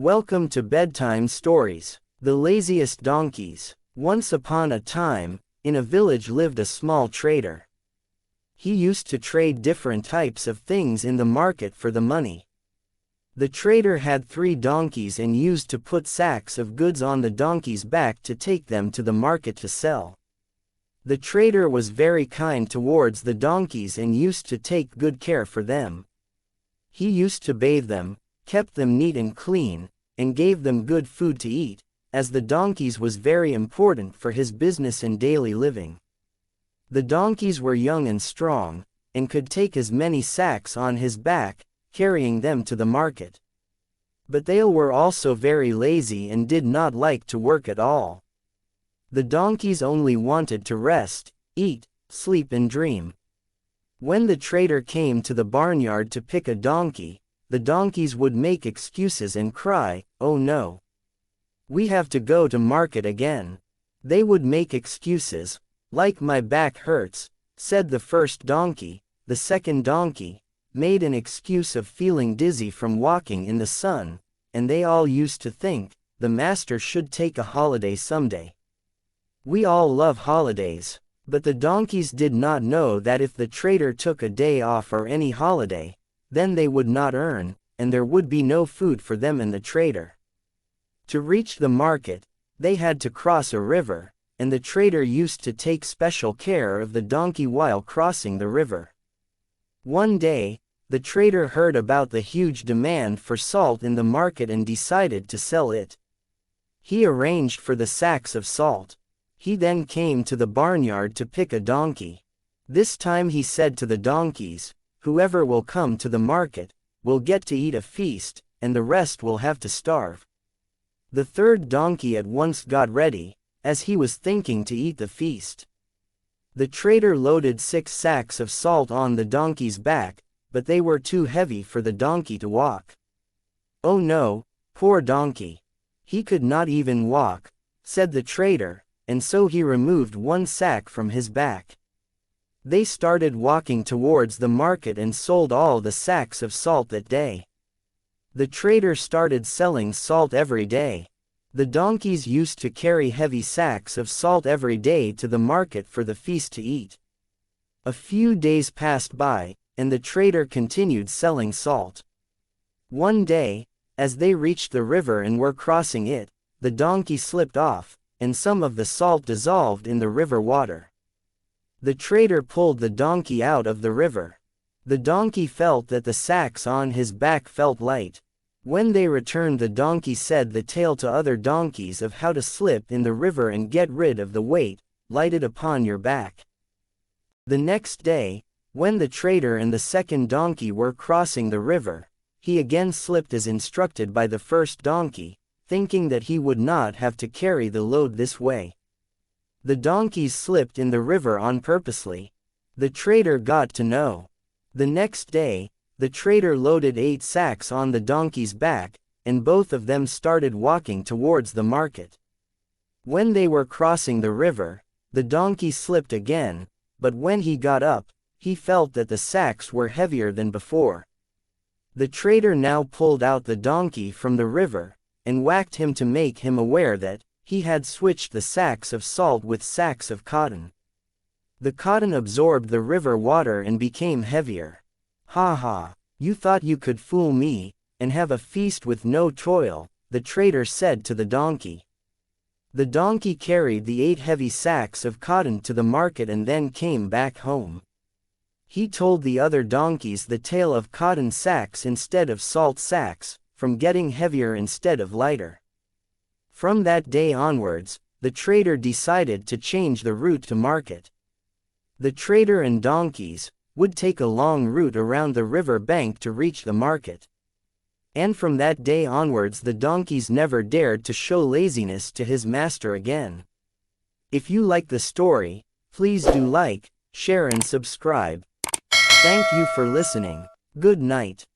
Welcome to Bedtime Stories. The Laziest Donkeys. Once upon a time, in a village lived a small trader. He used to trade different types of things in the market for the money. The trader had 3 donkeys and used to put sacks of goods on the donkeys' back to take them to the market to sell. The trader was very kind towards the donkeys and used to take good care for them. He used to bathe them, kept them neat and clean, and gave them good food to eat, as the donkeys was very important for his business and daily living. The donkeys were young and strong, and could take as many sacks on his back, carrying them to the market. But they were also very lazy and did not like to work at all. The donkeys only wanted to rest, eat, sleep and dream. When the trader came to the barnyard to pick a donkey, the donkeys would make excuses and cry, "Oh no! We have to go to market again." They would make excuses, like "My back hurts," said the first donkey. The second donkey made an excuse of feeling dizzy from walking in the sun, and they all used to think, the master should take a holiday someday. We all love holidays, but the donkeys did not know that if the trader took a day off or any holiday, then they would not earn, and there would be no food for them and the trader. To reach the market, they had to cross a river, and the trader used to take special care of the donkey while crossing the river. One day, the trader heard about the huge demand for salt in the market and decided to sell it. He arranged for the sacks of salt. He then came to the barnyard to pick a donkey. This time he said to the donkeys, "Whoever will come to the market, will get to eat a feast, and the rest will have to starve." The third donkey at once got ready, as he was thinking to eat the feast. The trader loaded 6 sacks of salt on the donkey's back, but they were too heavy for the donkey to walk. "Oh no, poor donkey! He could not even walk," said the trader, and so he removed 1 sack from his back. They started walking towards the market and sold all the sacks of salt that day. The trader started selling salt every day. The donkeys used to carry heavy sacks of salt every day to the market for the feast to eat. A few days passed by, and the trader continued selling salt. One day, as they reached the river and were crossing it, the donkey slipped off, and some of the salt dissolved in the river water. The trader pulled the donkey out of the river. The donkey felt that the sacks on his back felt light. When they returned, the donkey said the tale to other donkeys of how to slip in the river and get rid of the weight lighted upon your back. The next day, when the trader and the second donkey were crossing the river, he again slipped as instructed by the first donkey, thinking that he would not have to carry the load this way. The donkeys slipped in the river on purposely. The trader got to know. The next day, the trader loaded 8 sacks on the donkey's back, and both of them started walking towards the market. When they were crossing the river, the donkey slipped again, but when he got up, he felt that the sacks were heavier than before. The trader now pulled out the donkey from the river, and whacked him to make him aware that he had switched the sacks of salt with sacks of cotton. The cotton absorbed the river water and became heavier. "Ha ha, you thought you could fool me, and have a feast with no toil," the trader said to the donkey. The donkey carried the 8 heavy sacks of cotton to the market and then came back home. He told the other donkeys the tale of cotton sacks instead of salt sacks, from getting heavier instead of lighter. From that day onwards, the trader decided to change the route to market. The trader and donkeys would take a long route around the river bank to reach the market. And from that day onwards, the donkeys never dared to show laziness to his master again. If you like the story, please do like, share and subscribe. Thank you for listening. Good night.